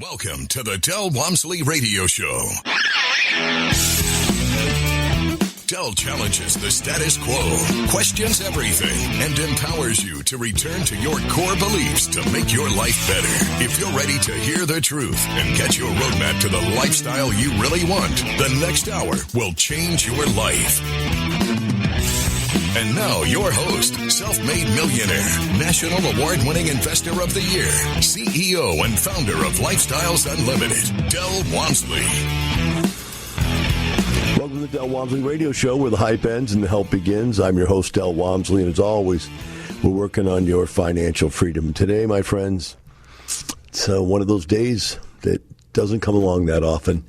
Welcome to the Del Walmsley Radio Show. Del challenges the status quo, questions everything, and empowers you to return to your core beliefs to make your life better. If you're ready to hear the truth and get your roadmap to the lifestyle you really want, the next hour will change your life. And now, your host, self-made millionaire, national award-winning investor of the year, CEO and founder of Lifestyles Unlimited, Del Walmsley. Welcome to the Del Walmsley Radio Show, where the hype ends and the help begins. I'm your host, Del Walmsley, and as always, we're working on your financial freedom. Today, my friends, it's one of those days that doesn't come along that often.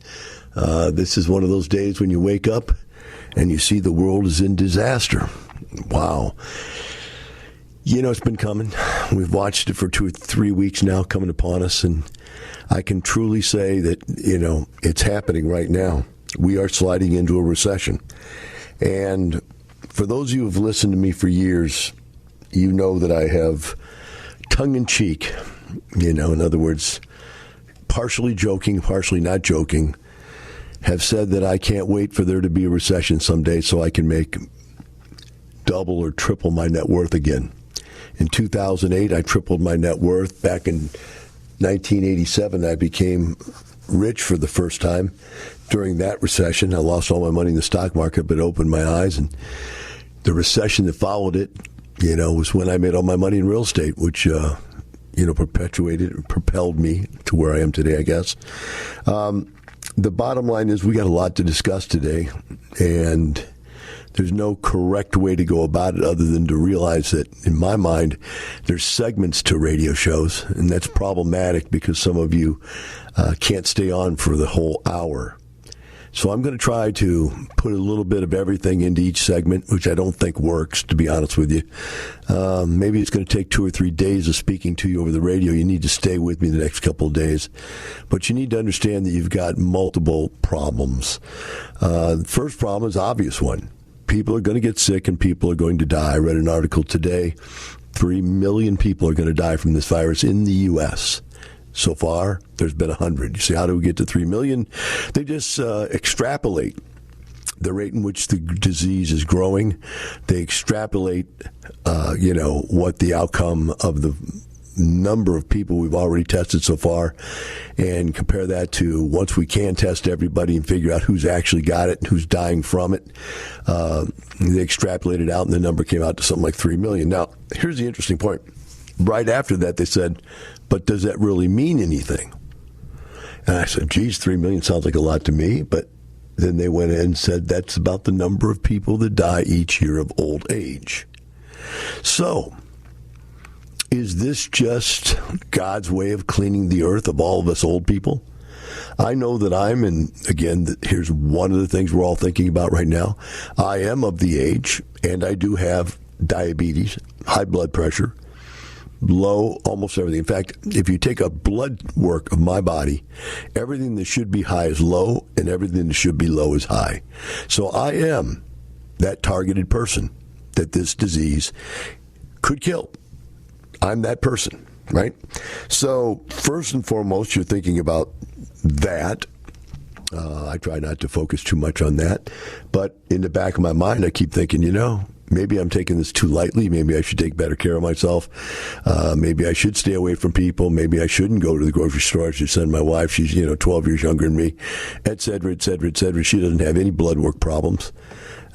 This is one of those days when you wake up and you see the world is in disaster. Wow. You know, it's been coming. We've watched it for 2 or 3 weeks now coming upon us, and I can truly say that, you know, it's happening right now. We are sliding into a recession. And for those of you who have listened to me for years, you know that I have tongue-in-cheek, you know, in other words, partially joking, partially not joking, have said that I can't wait for there to be a recession someday so I can make double or triple my net worth again. In 2008, I tripled my net worth. Back in 1987, I became rich for the first time. During that recession, I lost all my money in the stock market, but opened my eyes. And the recession that followed it, you know, was when I made all my money in real estate, which, you know, propelled me to where I am today, I guess. The bottom line is we got a lot to discuss today, and there's no correct way to go about it other than to realize that, in my mind, there's segments to radio shows, and that's problematic because some of you can't stay on for the whole hour. So I'm going to try to put a little bit of everything into each segment, which I don't think works, to be honest with you. Maybe it's going to take 2 or 3 days of speaking to you over the radio. You need to stay with me the next couple of days. But you need to understand that you've got multiple problems. The first problem is an obvious one. People are going to get sick and people are going to die. I read an article today. 3 million people are going to die from this virus in the U.S. So far, there's been 100. You say, how do we get to 3 million? They just extrapolate the rate in which the disease is growing. They extrapolate, you know, what the outcome of the number of people we've already tested so far, and compare that to once we can test everybody and figure out who's actually got it and who's dying from it. They extrapolated out, and the number came out to something like 3 million. Now, here's the interesting point. Right after that, they said, but does that really mean anything? And I said, geez, 3 million sounds like a lot to me. But then they went in and said that's about the number of people that die each year of old age. So, is this just God's way of cleaning the earth of all of us old people? I know that and again, here's one of the things we're all thinking about right now. I am of the age, and I do have diabetes, high blood pressure, low, almost everything. In fact, if you take a blood work of my body, everything that should be high is low, and everything that should be low is high. So I am that targeted person that this disease could kill. I'm that person, right? So first and foremost, you're thinking about that. I try not to focus too much on that. But in the back of my mind, I keep thinking, you know, maybe I'm taking this too lightly. Maybe I should take better care of myself. Maybe I should stay away from people. Maybe I shouldn't go to the grocery store. I should send my wife. She's, 12 years younger than me, et cetera, et cetera, et cetera. She doesn't have any blood work problems.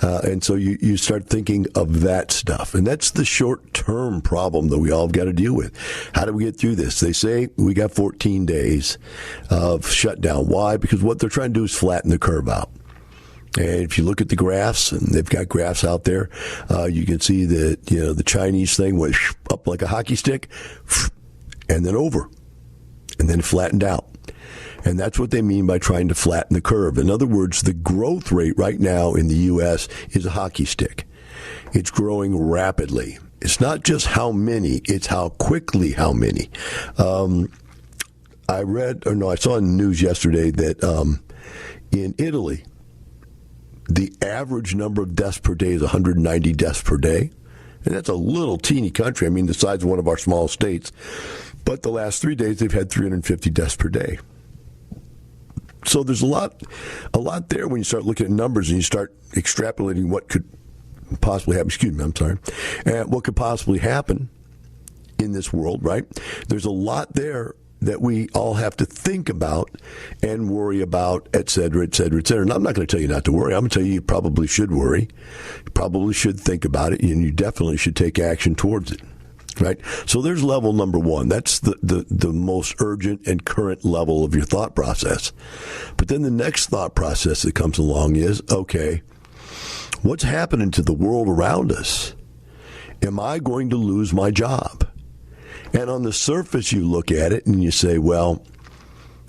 And so you start thinking of that stuff. And that's the short-term problem that we all have got to deal with. How do we get through this? They say we got 14 days of shutdown. Why? Because what they're trying to do is flatten the curve out. And if you look at the graphs, and they've got graphs out there, you can see that, the Chinese thing went up like a hockey stick and then over and then flattened out. And that's what they mean by trying to flatten the curve. In other words, the growth rate right now in the U.S. is a hockey stick. It's growing rapidly. It's not just how many, it's how quickly how many. I saw in the news yesterday that in Italy, the average number of deaths per day is 190 deaths per day. And that's a little teeny country. I mean, the size of one of our small states. But the last 3 days, they've had 350 deaths per day. So there's a lot there when you start looking at numbers and you start extrapolating what could possibly happen. Excuse me, I'm sorry. What could possibly happen in this world, right? There's a lot there that we all have to think about and worry about, et cetera, et cetera, et cetera. And I'm not going to tell you not to worry. I'm going to tell you probably should worry. You probably should think about it, and you definitely should take action towards it. Right? So there's level number one. That's the most urgent and current level of your thought process. But then the next thought process that comes along is, okay, what's happening to the world around us? Am I going to lose my job? And on the surface, you look at it and you say, well,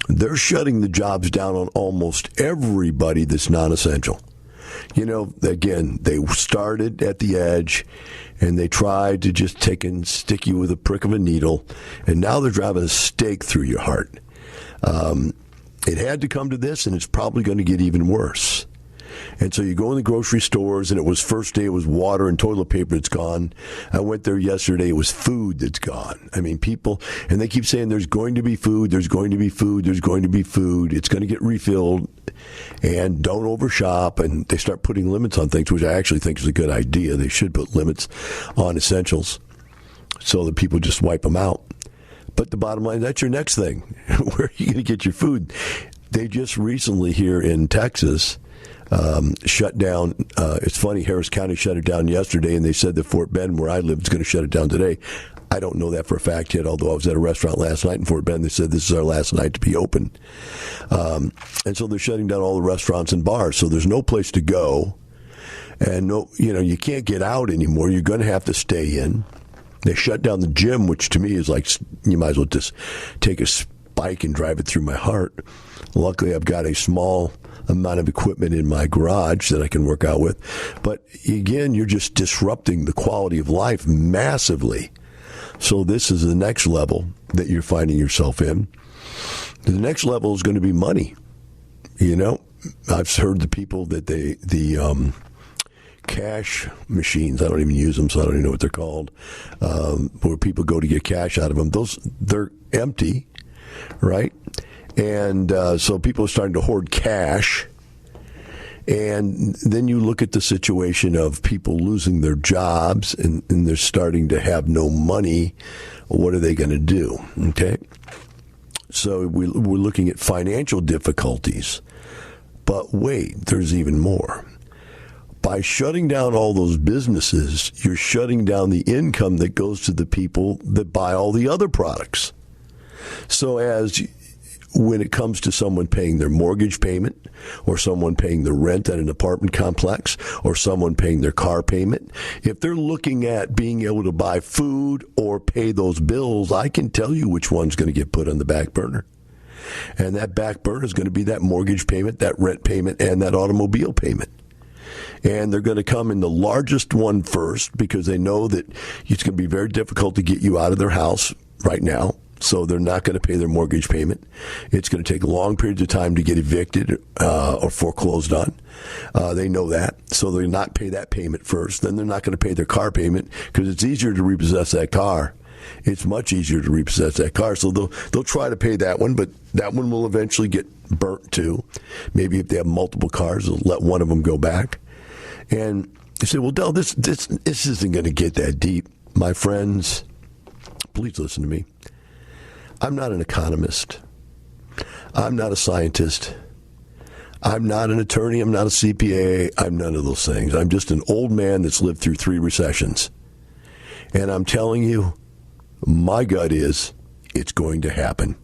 they're shutting the jobs down on almost everybody that's non-essential. You know, again, they started at the edge and they tried to just take and stick you with a prick of a needle, and now they're driving a stake through your heart. It had to come to this, and it's probably going to get even worse. And so you go in the grocery stores, and it was first day, it was water and toilet paper that's gone. I went there yesterday, it was food that's gone. I mean, people, and they keep saying there's going to be food, there's going to be food, there's going to be food. It's going to get refilled, and don't overshop. And they start putting limits on things, which I actually think is a good idea. They should put limits on essentials so that people just wipe them out. But the bottom line, that's your next thing. Where are you going to get your food? They just recently here in Texas shut down. It's funny, Harris County shut it down yesterday, and they said that Fort Bend, where I live, is going to shut it down today. I don't know that for a fact yet, although I was at a restaurant last night in Fort Bend. They said this is our last night to be open. And so they're shutting down all the restaurants and bars. So there's no place to go. And no, you can't get out anymore. You're going to have to stay in. They shut down the gym, which to me is like, you might as well just take a bike and drive it through my heart. Luckily, I've got a small amount of equipment in my garage that I can work out with. But again, you're just disrupting the quality of life massively. So this is the next level that you're finding yourself in. The next level is going to be money. I've heard the people that the cash machines, I don't even use them, so I don't even know what they're called, where people go to get cash out of them. They're empty, right? And so people are starting to hoard cash. And then you look at the situation of people losing their jobs and they're starting to have no money. What are they going to do? Okay. So we're looking at financial difficulties. But wait, there's even more. By shutting down all those businesses, you're shutting down the income that goes to the people that buy all the other products. So when it comes to someone paying their mortgage payment, or someone paying the rent at an apartment complex, or someone paying their car payment, if they're looking at being able to buy food or pay those bills, I can tell you which one's going to get put on the back burner. And that back burner is going to be that mortgage payment, that rent payment, and that automobile payment. And they're going to come in the largest one first because they know that it's going to be very difficult to get you out of their house right now. So they're not going to pay their mortgage payment. It's going to take long periods of time to get evicted or foreclosed on. They know that. So they'll not pay that payment first. Then they're not going to pay their car payment because it's easier to repossess that car. It's much easier to repossess that car. So they'll try to pay that one, but that one will eventually get burnt too. Maybe if they have multiple cars, they'll let one of them go back. And you say, well, Del, this isn't going to get that deep. My friends, please listen to me. I'm not an economist. I'm not a scientist. I'm not an attorney. I'm not a CPA. I'm none of those things. I'm just an old man that's lived through 3 recessions. And I'm telling you, my gut is it's going to happen.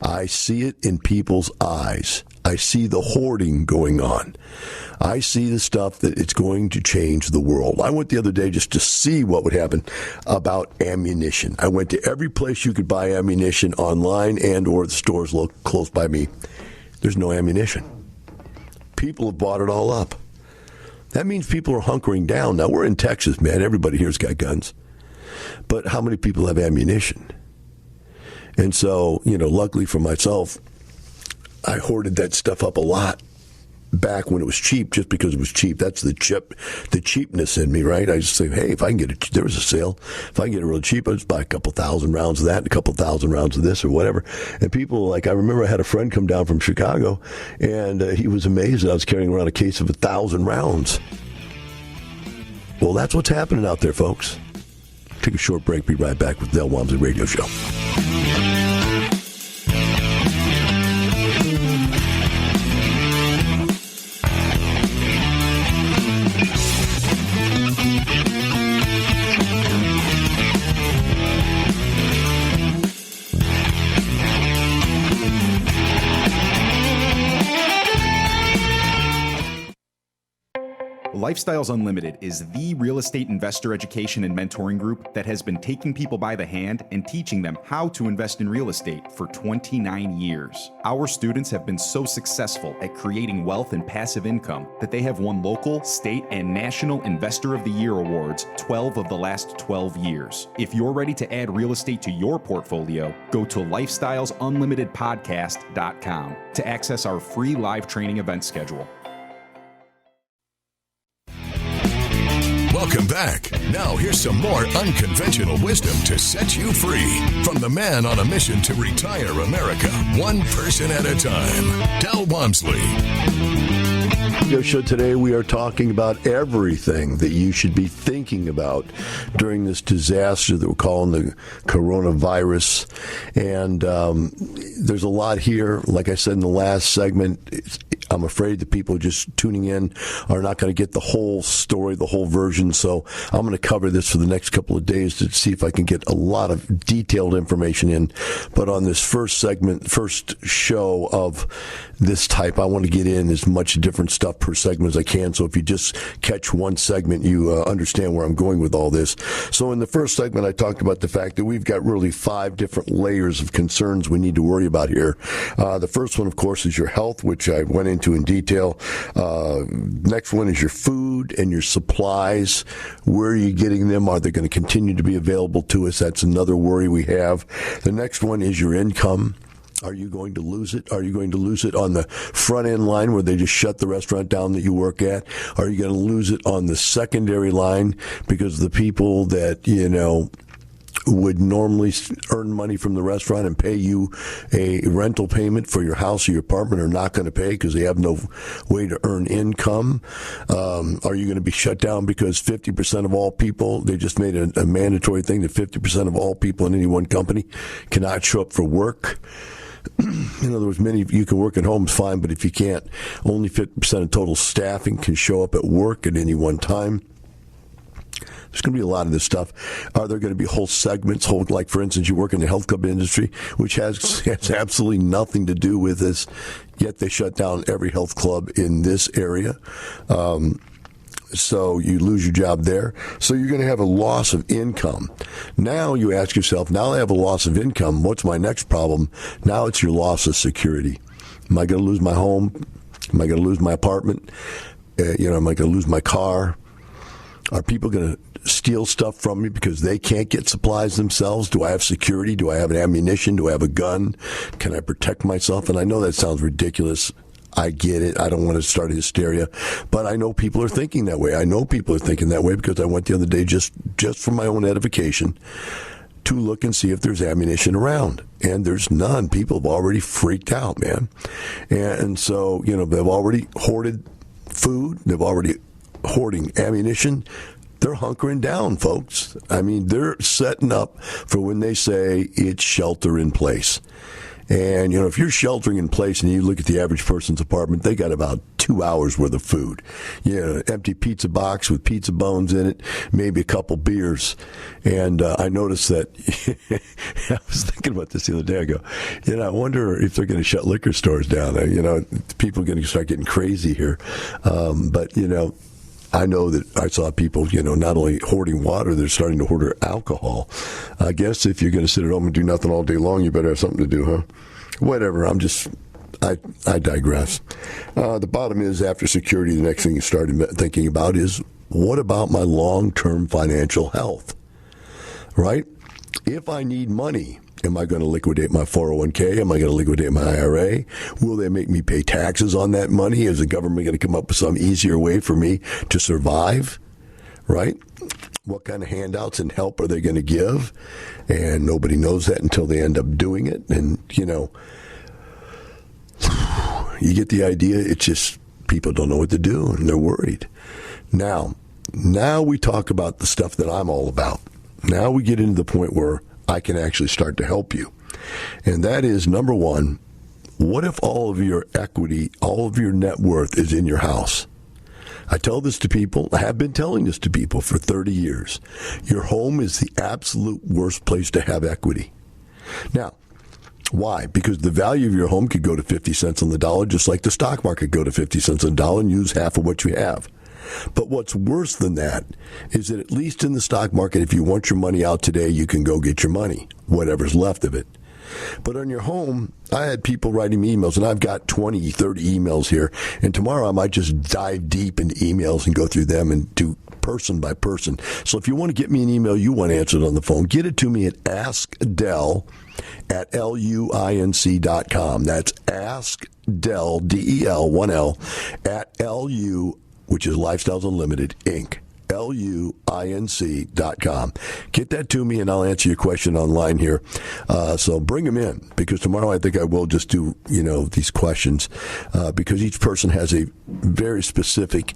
I see it in people's eyes. I see the hoarding going on. I see the stuff that it's going to change the world. I went the other day just to see what would happen about ammunition. I went to every place you could buy ammunition online and or the stores close by me. There's no ammunition. People have bought it all up. That means people are hunkering down. Now, we're in Texas, man. Everybody here's got guns. But how many people have ammunition? And so, luckily for myself, I hoarded that stuff up a lot. back when it was cheap just because it was cheap. That's the cheapness in me, right? I just say, hey, if I can get it, there was a sale. If I can get it really cheap, I'll just buy a couple thousand rounds of that and a couple thousand rounds of this or whatever. And people, like, I remember I had a friend come down from Chicago, and he was amazed that I was carrying around a case of 1,000 rounds. Well, that's what's happening out there, folks. Take a short break. Be right back with Del Walmsley Radio Show. Lifestyles Unlimited is the real estate investor education and mentoring group that has been taking people by the hand and teaching them how to invest in real estate for 29 years. Our students have been so successful at creating wealth and passive income that they have won local, state, and national Investor of the Year awards 12 of the last 12 years. If you're ready to add real estate to your portfolio, go to lifestylesunlimitedpodcast.com to access our free live training event schedule. Welcome back. Now here's some more unconventional wisdom to set you free from the man on a mission to retire America, one person at a time, Del Walmsley. Show today, we are talking about everything that you should be thinking about during this disaster that we're calling the coronavirus. And there's a lot here. Like I said in the last segment, I'm afraid that people just tuning in are not going to get the whole story, the whole version. So I'm going to cover this for the next couple of days to see if I can get a lot of detailed information in. But on this first segment, first show of this type, I want to get in as much different stuff per segment as I can. So if you just catch one segment, you understand where I'm going with all this. So in the first segment, I talked about the fact that we've got really 5 different layers of concerns we need to worry about here. The first one, of course, is your health, which I went into in detail. Next one is your food and your supplies. Where are you getting them? Are they going to continue to be available to us? That's another worry we have. The next one is your income. Are you going to lose it? Are you going to lose it on the front end line where they just shut the restaurant down that you work at? Are you going to lose it on the secondary line because the people that, would normally earn money from the restaurant and pay you a rental payment for your house or your apartment are not going to pay because they have no way to earn income? Are you going to be shut down because 50% of all people, they just made a mandatory thing that 50% of all people in any one company cannot show up for work? In other words, many of you can work at home, fine, but if you can't, only 50% of total staffing can show up at work at any one time. There's going to be a lot of this stuff. Are there going to be whole segments, like, for instance, you work in the health club industry, which has absolutely nothing to do with this, yet they shut down every health club in this area. So you lose your job there. So you're going to have a loss of income. Now you ask yourself, now I have a loss of income, what's my next problem? Now it's your loss of security. Am I going to lose my home? Am I going to lose my apartment? Am I going to lose my car? Are people going to steal stuff from me because they can't get supplies themselves? Do I have security? Do I have ammunition? Do I have a gun? Can I protect myself? And I know that sounds ridiculous. I get it. I don't want to start hysteria, but I know people are thinking that way. I know people are thinking that way because I went the other day just for my own edification to look and see if there's ammunition around, and there's none. People have already freaked out, man. And so, they've already hoarded food. They've already hoarding ammunition. They're hunkering down, folks. I mean, they're setting up for when they say it's shelter in place. And, if you're sheltering in place and you look at the average person's apartment, they got about 2 hours worth of food. Empty pizza box with pizza bones in it, maybe a couple beers. And I noticed that, I was thinking about this the other day. I go, I wonder if they're going to shut liquor stores down. People are going to start getting crazy here. But I know that I saw people, not only hoarding water, they're starting to hoard alcohol. I guess if you're going to sit at home and do nothing all day long, you better have something to do, huh? Whatever. I digress. The bottom is, after security, the next thing you start thinking about is, what about my long-term financial health? Right? If I need money, am I going to liquidate my 401k? Am I going to liquidate my IRA? Will they make me pay taxes on that money? Is the government going to come up with some easier way for me to survive? Right? What kind of handouts and help are they going to give? And nobody knows that until they end up doing it. And, you get the idea. It's just people don't know what to do, and they're worried. Now we talk about the stuff that I'm all about. Now we get into the point where I can actually start to help you. And that is, number one, what if all of your equity, all of your net worth is in your house? I tell this to people, I have been telling this to people for 30 years. Your home is the absolute worst place to have equity. Now, why? Because the value of your home could go to 50 cents on the dollar, just like the stock market go to 50 cents on the dollar and use half of what you have. But what's worse than that is that at least in the stock market, if you want your money out today, you can go get your money, whatever's left of it. But on your home, I had people writing me emails, and I've got 20, 30 emails here. And tomorrow I might just dive deep into emails and go through them and do person by person. So if you want to get me an email you want answered on the phone, get it to me at askdell@luinc.com. That's askdell, DEL, 1L, @LU, which is Lifestyles Unlimited, Inc., LUINC.com. Get that to me, and I'll answer your question online here. So bring them in, because tomorrow I think I will just do, these questions, because each person has a very specific,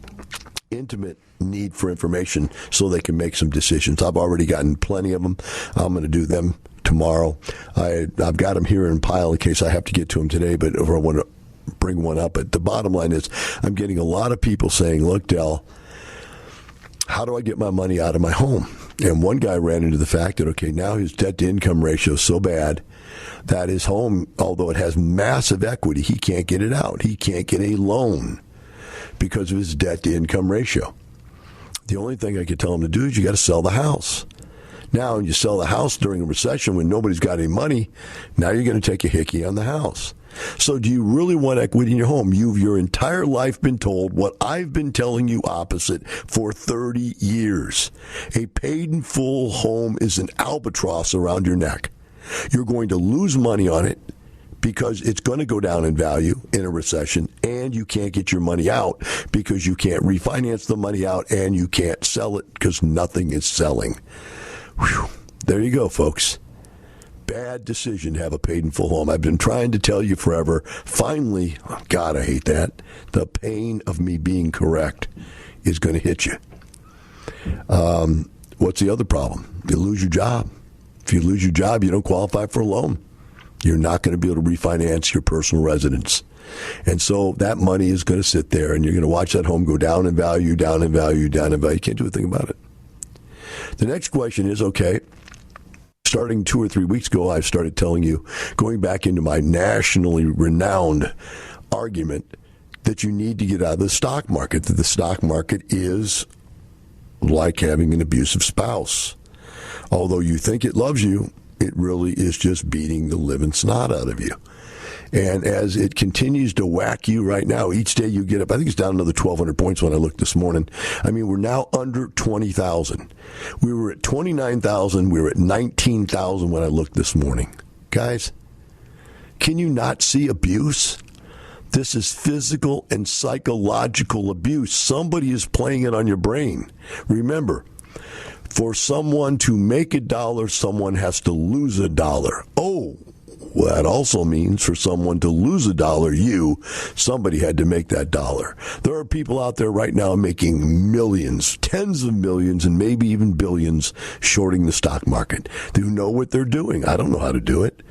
intimate need for information so they can make some decisions. I've already gotten plenty of them. I'm going to do them tomorrow. I've got them here in a pile in case I have to get to them today, but if I want to bring one up. But the bottom line is I'm getting a lot of people saying, look, Del, how do I get my money out of my home? And one guy ran into the fact that, okay, now his debt-to-income ratio is so bad that his home, although it has massive equity, he can't get it out. He can't get a loan because of his debt-to-income ratio. The only thing I could tell him to do is you got to sell the house. Now, you sell the house during a recession when nobody's got any money, now you're going to take a hickey on the house. So do you really want equity in your home? You've your entire life been told what I've been telling you opposite for 30 years. A paid in full home is an albatross around your neck. You're going to lose money on it because it's going to go down in value in a recession, and you can't get your money out because you can't refinance the money out, and you can't sell it because nothing is selling. Whew. There you go, folks. Bad decision to have a paid in full home. I've been trying to tell you forever. Finally, oh God, I hate that. The pain of me being correct is going to hit you. What's the other problem? You lose your job. If you lose your job, you don't qualify for a loan. You're not going to be able to refinance your personal residence. And so that money is going to sit there, and you're going to watch that home go down in value, down in value, down in value. You can't do a thing about it. The next question is, okay, starting 2 or 3 weeks ago, I started telling you, going back into my nationally renowned argument, that you need to get out of the stock market, that the stock market is like having an abusive spouse. Although you think it loves you, it really is just beating the living snot out of you. And as it continues to whack you right now, each day you get up, I think it's down another 1,200 points when I looked this morning. I mean, we're now under 20,000. We were at 29,000. We were at 19,000 when I looked this morning. Guys, can you not see abuse? This is physical and psychological abuse. Somebody is playing it on your brain. Remember, for someone to make $1, someone has to lose $1. Oh, well, that also means for someone to lose $1, somebody had to make that dollar. There are people out there right now making millions, tens of millions, and maybe even billions shorting the stock market. They know what they're doing. I don't know how to do it.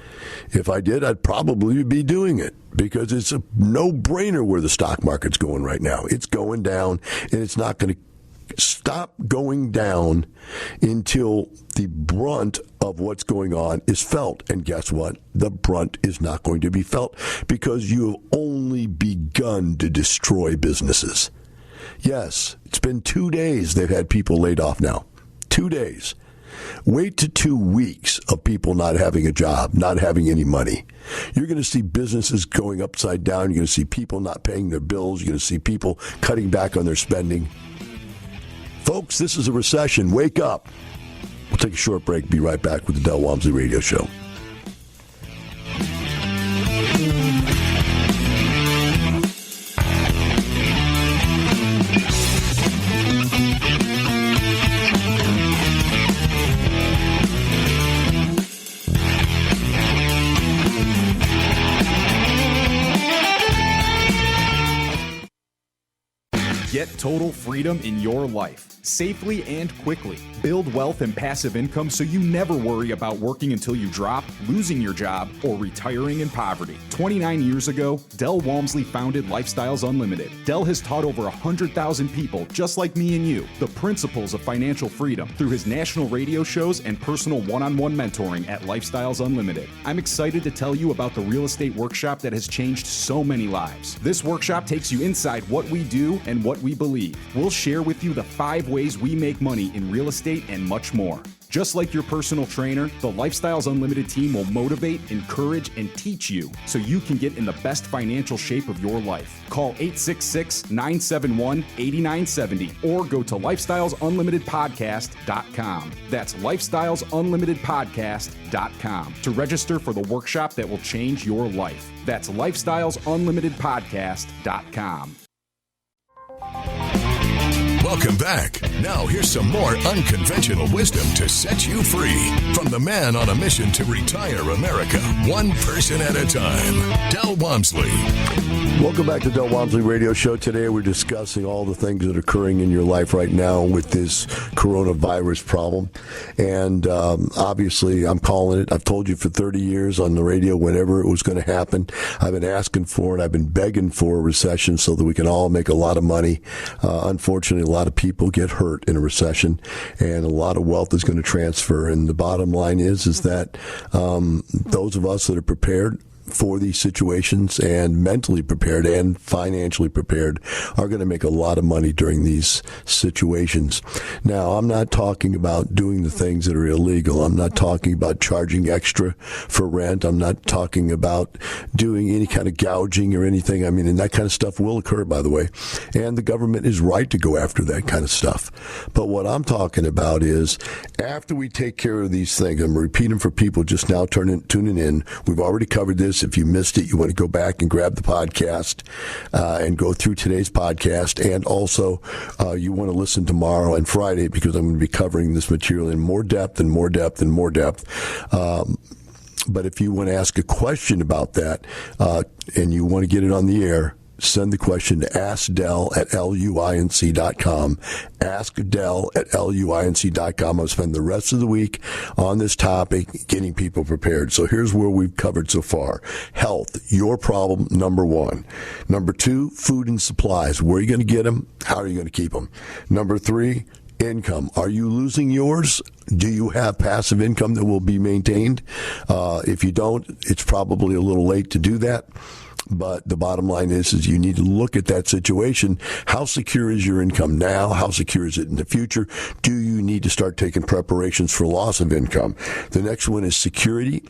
If I did, I'd probably be doing it because it's a no-brainer where the stock market's going right now. It's going down, and it's not going to stop going down until the brunt of what's going on is felt. And guess what? The brunt is not going to be felt because you have only begun to destroy businesses. Yes, it's been 2 days they've had people laid off now. 2 days. Wait to 2 weeks of people not having a job, not having any money. You're going to see businesses going upside down. You're going to see people not paying their bills. You're going to see people cutting back on their spending. Folks, this is a recession. Wake up. We'll take take a short break. Be right back with the Del Walmsley Radio Show. Get total freedom in your life, safely and quickly. Build wealth and passive income so you never worry about working until you drop, losing your job, or retiring in poverty. 29 years ago, Del Walmsley founded Lifestyles Unlimited. Del has taught over 100,000 people, just like me and you, the principles of financial freedom through his national radio shows and personal one-on-one mentoring at Lifestyles Unlimited. I'm excited to tell you about the real estate workshop that has changed so many lives. This workshop takes you inside what we do and what we believe. We'll share with you the 5 ways we make money in real estate and much more. Just like your personal trainer, the Lifestyles Unlimited team will motivate, encourage, and teach you so you can get in the best financial shape of your life. Call 866-971-8970 or go to lifestylesunlimitedpodcast.com. That's lifestylesunlimitedpodcast.com to register for the workshop that will change your life. That's lifestylesunlimitedpodcast.com. Welcome back. Now here's some more unconventional wisdom to set you free from the man on a mission to retire America, one person at a time, Del Walmsley. Welcome back to Del Walmsley Radio Show. Today we're discussing all the things that are occurring in your life right now with this coronavirus problem. And obviously, I'm calling it. I've told you for 30 years on the radio whenever it was going to happen. I've been asking for it. I've been begging for a recession so that we can all make a lot of money. Unfortunately, a lot of people get hurt in a recession, and a lot of wealth is going to transfer. And the bottom line is that those of us that are prepared for these situations and mentally prepared and financially prepared are going to make a lot of money during these situations. Now, I'm not talking about doing the things that are illegal. I'm not talking about charging extra for rent. I'm not talking about doing any kind of gouging or anything. I mean, and that kind of stuff will occur, by the way. And the government is right to go after that kind of stuff. But what I'm talking about is after we take care of these things, I'm repeating for people just now tuning in, we've already covered this. If you missed it, you want to go back and grab the podcast and go through today's podcast. And also, you want to listen tomorrow and Friday because I'm going to be covering this material in more depth and more depth and more depth. But if you want to ask a question about that and you want to get it on the air, send the question to askdell@luinc.com. Askdell@luinc.com. I'll spend the rest of the week on this topic, getting people prepared. So here's where we've covered so far. Health, your problem, number 1. Number 2, food and supplies. Where are you going to get them? How are you going to keep them? Number 3, income. Are you losing yours? Do you have passive income that will be maintained? If you don't, it's probably a little late to do that. But the bottom line is you need to look at that situation. How secure is your income now? How secure is it in the future? Do you need to start taking preparations for loss of income? The next one is security.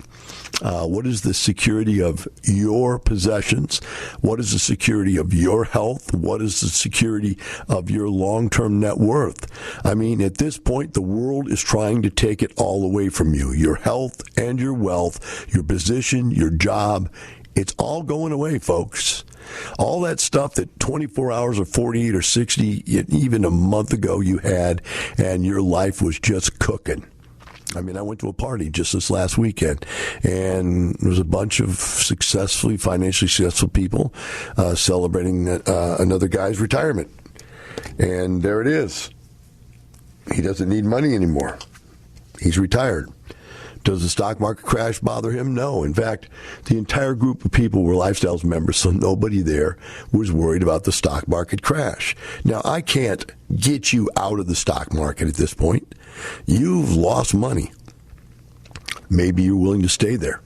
What is the security of your possessions? What is the security of your health? What is the security of your long-term net worth? I mean, at this point, the world is trying to take it all away from you. Your health and your wealth, your position, your job. It's all going away, folks. All that stuff that 24 hours or 48 or 60, even a month ago you had, and your life was just cooking. I mean, I went to a party just this last weekend, and there was a bunch of financially successful people celebrating another guy's retirement. And there it is. He doesn't need money anymore. He's retired. Does the stock market crash bother him? No. In fact, the entire group of people were Lifestyles members, so nobody there was worried about the stock market crash. Now, I can't get you out of the stock market at this point. You've lost money. Maybe you're willing to stay there.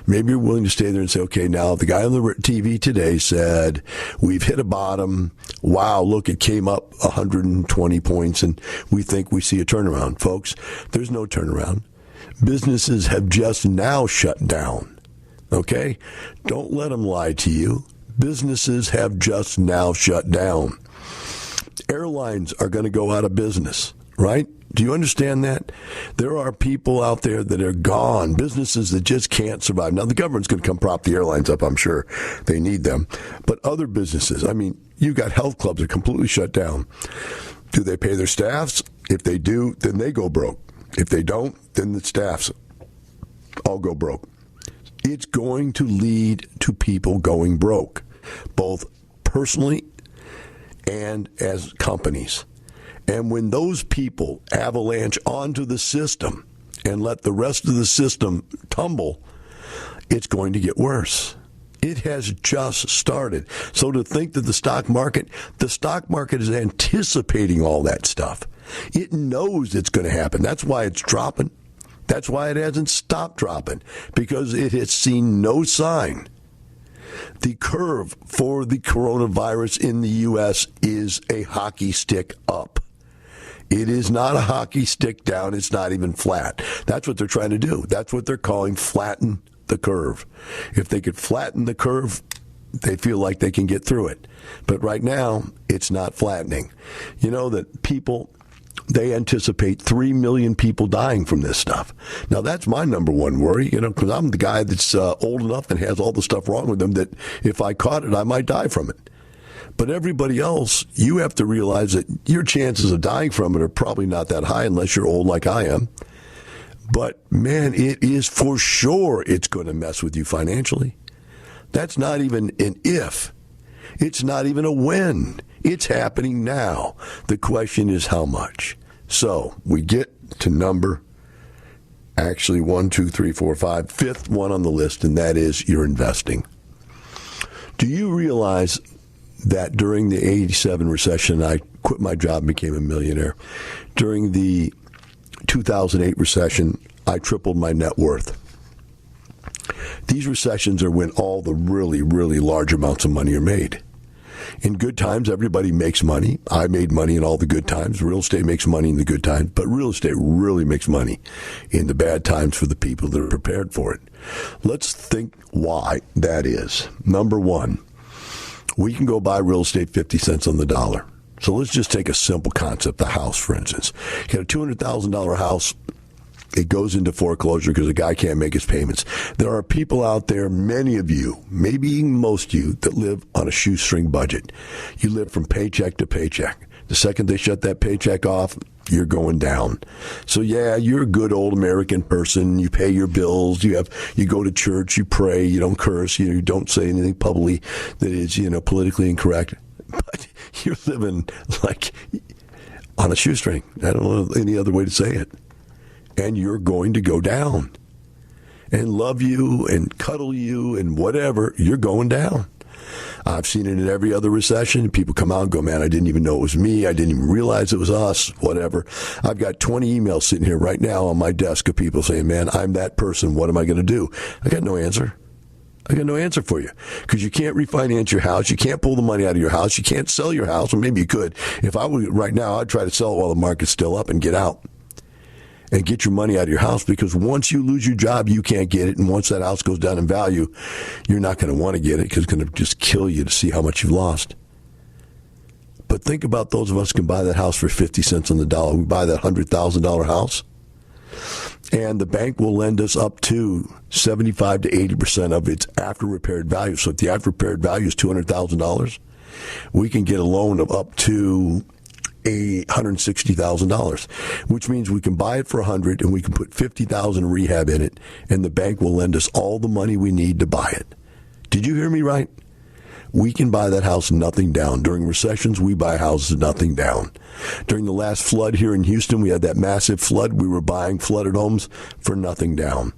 Maybe you're willing to stay there and say, okay, now the guy on the TV today said, we've hit a bottom. Wow, look, it came up 120 points, and we think we see a turnaround. Folks, there's no turnaround. Businesses have just now shut down, okay? Don't let them lie to you. Businesses have just now shut down. Airlines are going to go out of business, right? Do you understand that? There are people out there that are gone, businesses that just can't survive. Now, the government's going to come prop the airlines up, I'm sure. They need them. But other businesses, I mean, you got health clubs that are completely shut down. Do they pay their staffs? If they do, then they go broke. If they don't, then the staffs all go broke. It's going to lead to people going broke, both personally and as companies. And when those people avalanche onto the system and let the rest of the system tumble, it's going to get worse. It has just started. So to think that the stock market is anticipating all that stuff. It knows it's going to happen. That's why it's dropping. That's why it hasn't stopped dropping, because it has seen no sign. The curve for the coronavirus in the U.S. is a hockey stick up. It is not a hockey stick down. It's not even flat. That's what they're trying to do. That's what they're calling flatten the curve. If they could flatten the curve, they feel like they can get through it. But right now, it's not flattening. You know that people, they anticipate 3 million people dying from this stuff. Now, that's my number one worry, because I'm the guy that's old enough and has all the stuff wrong with them that if I caught it, I might die from it. But everybody else, you have to realize that your chances of dying from it are probably not that high unless you're old like I am. But, man, it is for sure it's going to mess with you financially. That's not even an if. It's not even a when. It's happening now. The question is how much. So we get to number, actually 1, 2, 3, 4, 5, fifth one on the list, and that is your investing. Do you realize that during the 87 recession, I quit my job and became a millionaire? During the 2008 recession, I tripled my net worth. These recessions are when all the really, really large amounts of money are made. In good times, everybody makes money. I made money in all the good times. Real estate makes money in the good times, but real estate really makes money in the bad times for the people that are prepared for it. Let's think why that is. Number one, we can go buy real estate 50 cents on the dollar. So let's just take a simple concept, the house, for instance. You got a $200,000 house. It goes into foreclosure because the guy can't make his payments. There are people out there, many of you, maybe even most of you, that live on a shoestring budget. You live from paycheck to paycheck. The second they shut that paycheck off, you're going down. So yeah, you're a good old American person. You pay your bills. You go to church. You pray. You don't curse. You don't say anything publicly that is, politically incorrect. But you're living like on a shoestring. I don't know any other way to say it. And you're going to go down. And love you and cuddle you and whatever, you're going down. I've seen it in every other recession. People come out and go, man, I didn't even know it was me. I didn't even realize it was us, whatever. I've got 20 emails sitting here right now on my desk of people saying, man, I'm that person. What am I going to do? I got no answer. I got no answer for you, because you can't refinance your house. You can't pull the money out of your house. You can't sell your house. Or maybe you could. If I were right now, I'd try to sell it while the market's still up and get out. And get your money out of your house, because once you lose your job, you can't get it. And once that house goes down in value, you're not going to want to get it, because it's going to just kill you to see how much you've lost. But think about those of us who can buy that house for 50 cents on the dollar. We buy that $100,000 house, and the bank will lend us up to 75 to 80% of its after-repaired value. So if the after-repaired value is $200,000, we can get a loan of up to $160,000, which means we can buy it for $100,000 and we can put $50,000 rehab in it, and the bank will lend us all the money we need to buy it. Did you hear me right? We can buy that house nothing down. During recessions, we buy houses nothing down. During the last flood here in Houston, we had that massive flood. We were buying flooded homes for nothing down.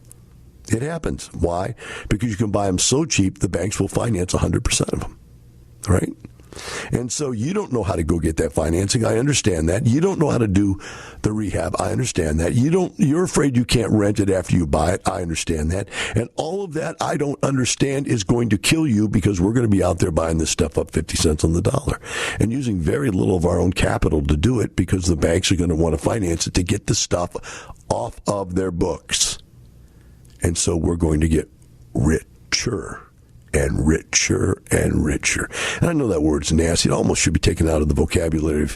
It happens. Why? Because you can buy them so cheap, the banks will finance 100% of them. Right? And so you don't know how to go get that financing. I understand that. You don't know how to do the rehab. I understand that. You're afraid you can't rent it after you buy it. I understand that. And all of that I don't understand is going to kill you, because we're going to be out there buying this stuff up 50 cents on the dollar and using very little of our own capital to do it, because the banks are going to want to finance it to get the stuff off of their books. And so we're going to get richer and richer and richer. And I know that word's nasty. It almost should be taken out of the vocabulary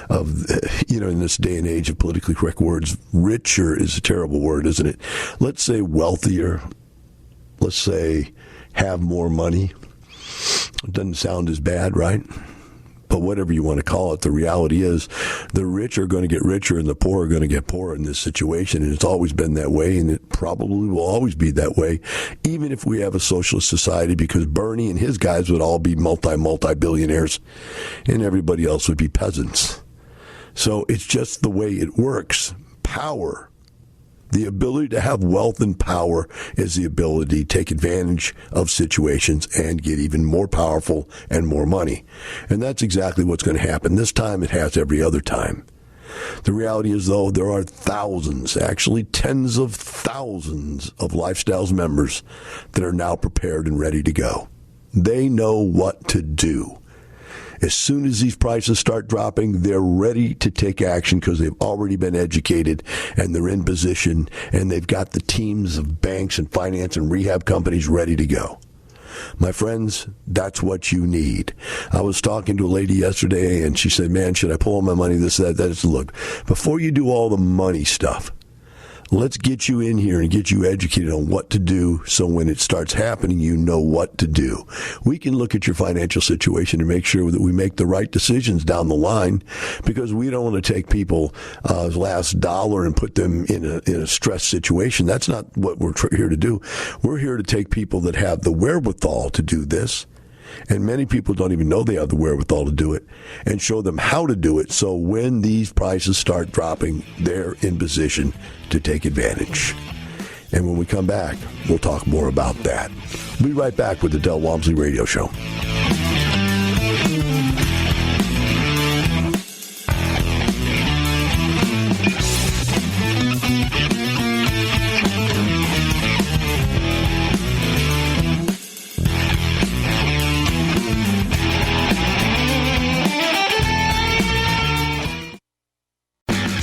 of in this day and age of politically correct words. Richer is a terrible word, isn't it? Let's say wealthier. Let's say have more money. It doesn't sound as bad, right? But whatever you want to call it, the reality is the rich are going to get richer and the poor are going to get poorer in this situation. And it's always been that way, and it probably will always be that way, even if we have a socialist society, because Bernie and his guys would all be multi-billionaires and everybody else would be peasants. So it's just the way it works. Power. The ability to have wealth and power is the ability to take advantage of situations and get even more powerful and more money. And that's exactly what's going to happen. This time it has every other time. The reality is, though, there are thousands, actually tens of thousands of Lifestyles members that are now prepared and ready to go. They know what to do. As soon as these prices start dropping, they're ready to take action because they've already been educated and they're in position and they've got the teams of banks and finance and rehab companies ready to go. My friends, that's what you need. I was talking to a lady yesterday and she said, man, should I pull all my money, this, that, that? I said, look, before you do all the money stuff, let's get you in here and get you educated on what to do so when it starts happening, you know what to do. We can look at your financial situation and make sure that we make the right decisions down the line, because we don't want to take people's last dollar and put them in a stress situation. That's not what we're here to do. We're here to take people that have the wherewithal to do this. And many people don't even know they have the wherewithal to do it, and show them how to do it so when these prices start dropping, they're in position to take advantage. And when we come back, we'll talk more about that. We'll be right back with the Del Walmsley Radio Show.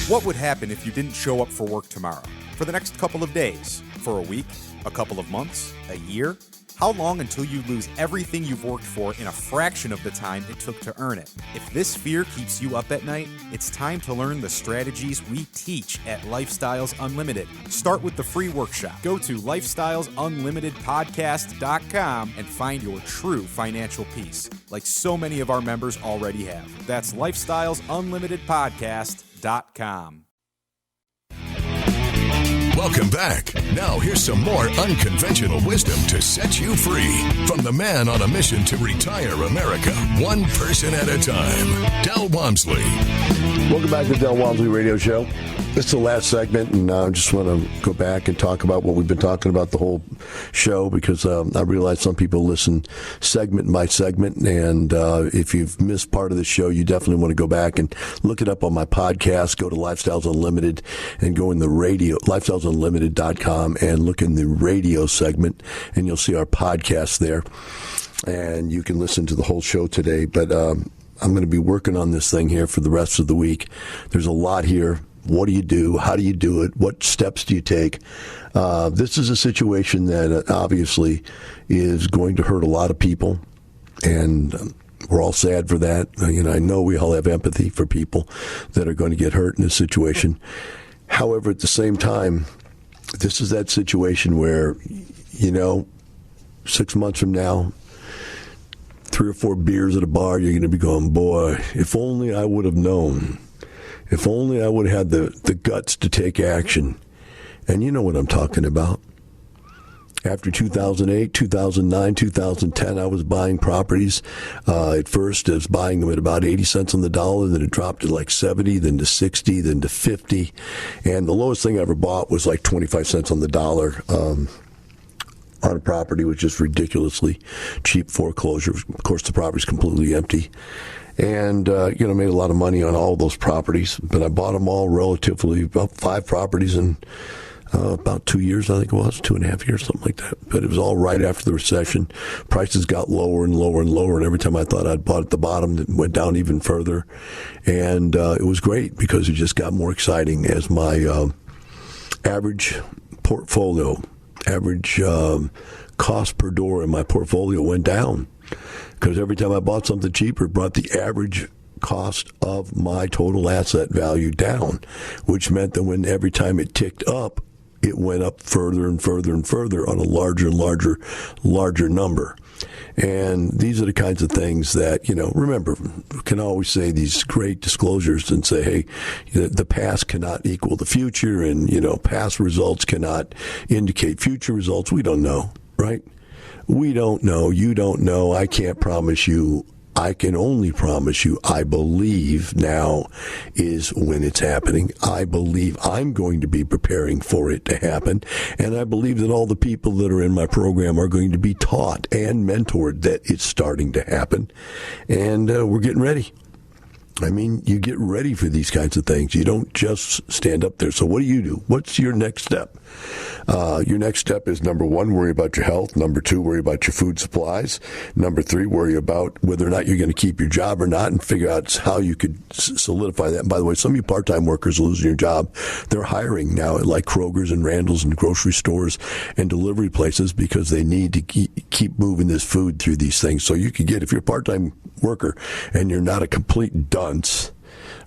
What would happen if you didn't show up for work tomorrow? For the next couple of days? For a week? A couple of months? A year? How long until you lose everything you've worked for in a fraction of the time it took to earn it? If this fear keeps you up at night, it's time to learn the strategies we teach at Lifestyles Unlimited. Start with the free workshop. Go to lifestylesunlimitedpodcast.com and find your true financial peace, like so many of our members already have. That's lifestylesunlimitedpodcast.com. Welcome back. Now here's some more unconventional wisdom to set you free from the man on a mission to retire America, one person at a time, Del Walmsley. Welcome back to the Del Walmsley Radio Show. This is the last segment, and I just want to go back and talk about what we've been talking about the whole show, because I realize some people listen segment by segment, and if you've missed part of the show, you definitely want to go back and look it up on my podcast. Go to Lifestyles Unlimited and go in the radio, lifestylesunlimited.com, and look in the radio segment, and you'll see our podcast there, and you can listen to the whole show today. But I'm going to be working on this thing here for the rest of the week. There's a lot here. What do you do? How do you do it? What steps do you take? This is a situation that obviously is going to hurt a lot of people, and we're all sad for that. I know we all have empathy for people that are going to get hurt in this situation. However, at the same time, this is that situation where, 6 months from now, 3 or 4 beers at a bar, you're going to be going, boy, if only I would have known. If only I would have had the guts to take action. And you know what I'm talking about. After 2008, 2009, 2010, I was buying properties. At first, I was buying them at about 80 cents on the dollar. Then it dropped to like 70, then to 60, then to 50. And the lowest thing I ever bought was like 25 cents on the dollar on a property, which is ridiculously cheap foreclosure. Of course, the property's completely empty. And, made a lot of money on all those properties. But I bought them all relatively, about 5 properties in about 2 years, I think it was, 2.5 years, something like that. But it was all right after the recession. Prices got lower and lower and lower. And every time I thought I'd bought at the bottom, it went down even further. And it was great because it just got more exciting as my average portfolio, average cost per door in my portfolio went down because every time I bought something cheaper, it brought the average cost of my total asset value down, which meant that when every time it ticked up, it went up further and further and further on a larger and larger number. And these are the kinds of things that, remember, we can always say these great disclosures and say, hey, the past cannot equal the future, and, past results cannot indicate future results. We don't know, right? We don't know. You don't know. I can't promise you. I can only promise you, I believe now is when it's happening. I believe I'm going to be preparing for it to happen. And I believe that all the people that are in my program are going to be taught and mentored that it's starting to happen. And we're getting ready. I mean, you get ready for these kinds of things. You don't just stand up there. So what do? What's your next step? Your next step is, number one, worry about your health. Number two, worry about your food supplies. Number three, worry about whether or not you're going to keep your job or not, and figure out how you could solidify that. And by the way, some of you part-time workers losing your job, they're hiring now at like Kroger's and Randall's and grocery stores and delivery places because they need to keep moving this food through these things. So you could get, if you're a part-time worker and you're not a complete dunce,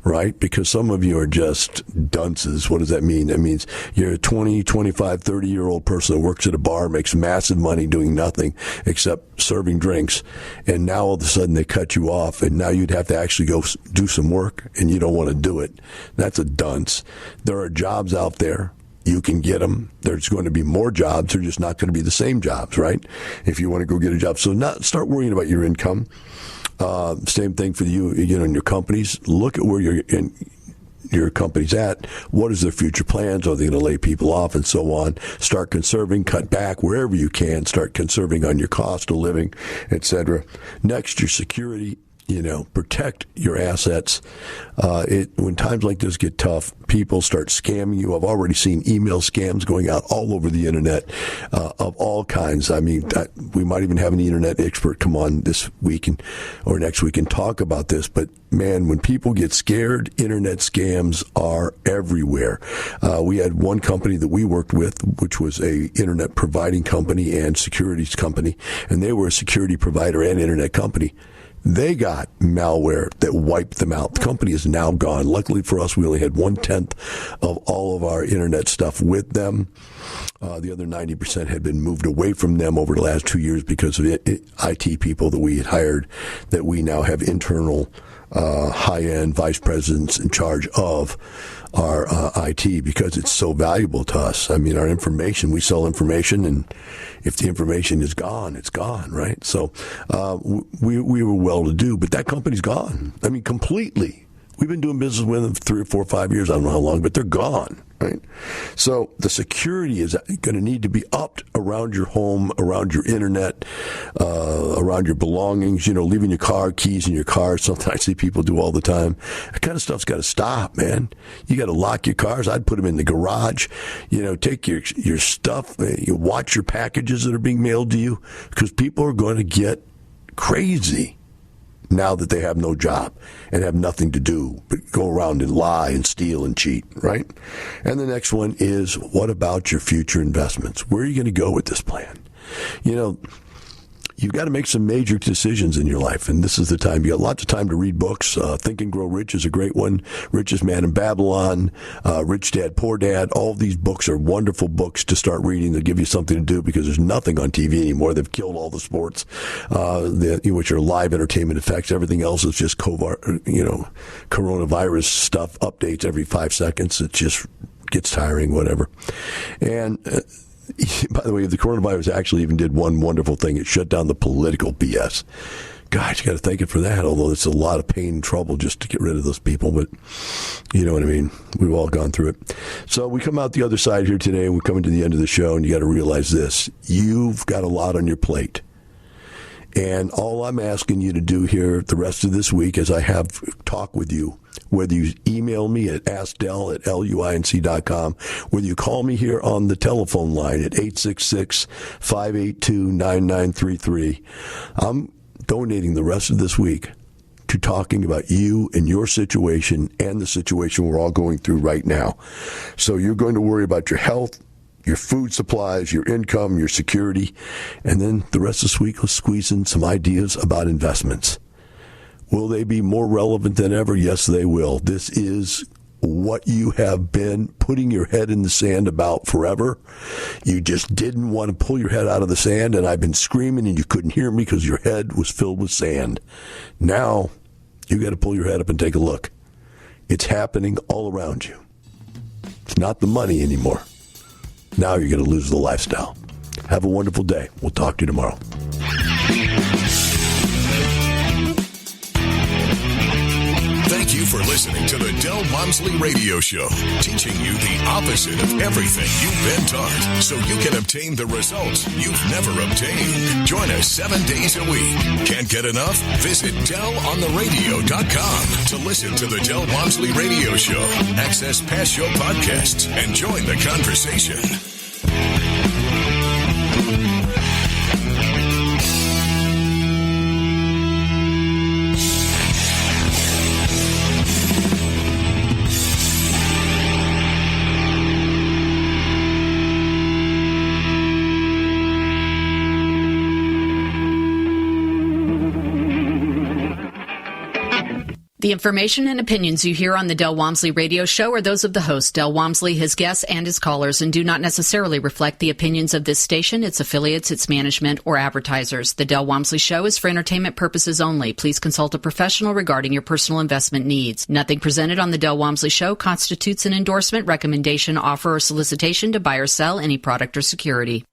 right? Because some of you are just dunces. What does that mean? That means you're a 20, 25, 30-year-old person that works at a bar, makes massive money doing nothing except serving drinks, and now all of a sudden they cut you off, and now you'd have to actually go do some work, and you don't want to do it. That's a dunce. There are jobs out there. You can get them. There's going to be more jobs. They're just not going to be the same jobs, right? If you want to go get a job. So start worrying about your income. Same thing for you, in your companies. Look at where your company's at. What is their future plans? Are they going to lay people off and so on? Start conserving, cut back wherever you can. Start conserving on your cost of living, etc. Next, your security. Protect your assets. When times like this get tough, people start scamming you. I've already seen email scams going out all over the internet of all kinds. I mean, we might even have an internet expert come on this week or next week and talk about this. But man, when people get scared, internet scams are everywhere. We had one company that we worked with, which was a internet providing company and securities company, and they were a security provider and internet company. They got malware that wiped them out. The company is now gone. Luckily for us, we only had 1/10 of all of our internet stuff with them. The other 90% had been moved away from them over the last 2 years because of IT people that we had hired that we now have internal high-end vice presidents in charge of our IT because it's so valuable to us. I mean, our information, we sell information, and if the information is gone, it's gone, right? So we were well-to-do, but that company's gone. I mean, completely. We've been doing business with them for 3 or 4 or 5 years. I don't know how long, but they're gone, right? So the security is going to need to be upped around your home, around your internet, around your belongings, leaving your car, keys in your car. Something I see people do all the time. That kind of stuff's got to stop, man. You got to lock your cars. I'd put them in the garage. Take your stuff. You watch your packages that are being mailed to you because people are going to get crazy now that they have no job and have nothing to do but go around and lie and steal and cheat, right? And the next one is, what about your future investments? Where are you going to go with this plan? You've got to make some major decisions in your life, and this is the time. You got lots of time to read books. Think and Grow Rich is a great one. Richest Man in Babylon, Rich Dad, Poor Dad. All of these books are wonderful books to start reading. They'll give you something to do because there's nothing on TV anymore. They've killed all the sports, which are live entertainment effects. Everything else is just coronavirus stuff, updates every 5 seconds. It just gets tiring, whatever. And by the way, the coronavirus actually even did one wonderful thing. It shut down the political BS. Gosh, you got to thank it for that, although it's a lot of pain and trouble just to get rid of those people. But you know what I mean? We've all gone through it. So we come out the other side here today, and we're coming to the end of the show, and you got to realize this. You've got a lot on your plate. And all I'm asking you to do here the rest of this week as I have talk with you, whether you email me at askdell@luinc.com, whether you call me here on the telephone line at 866-582-9933, I'm donating the rest of this week to talking about you and your situation and the situation we're all going through right now. So you're going to worry about your health, your food supplies, your income, your security, and then the rest of this week, let's squeeze in some ideas about investments. Will they be more relevant than ever? Yes, they will. This is what you have been putting your head in the sand about forever. You just didn't want to pull your head out of the sand, and I've been screaming and you couldn't hear me because your head was filled with sand. Now, you got to pull your head up and take a look. It's happening all around you. It's not the money anymore. Now you're going to lose the lifestyle. Have a wonderful day. We'll talk to you tomorrow. Thank you for listening to the Del Walmsley Radio Show, teaching you the opposite of everything you've been taught, so you can obtain the results you've never obtained. Join us 7 days a week. Can't get enough? Visit DelOnTheRadio.com to listen to the Del Walmsley Radio Show, access past show podcasts, and join the conversation. The information and opinions you hear on the Del Walmsley Radio Show are those of the host, Del Walmsley, his guests, and his callers, and do not necessarily reflect the opinions of this station, its affiliates, its management, or advertisers. The Del Walmsley Show is for entertainment purposes only. Please consult a professional regarding your personal investment needs. Nothing presented on the Del Walmsley Show constitutes an endorsement, recommendation, offer, or solicitation to buy or sell any product or security.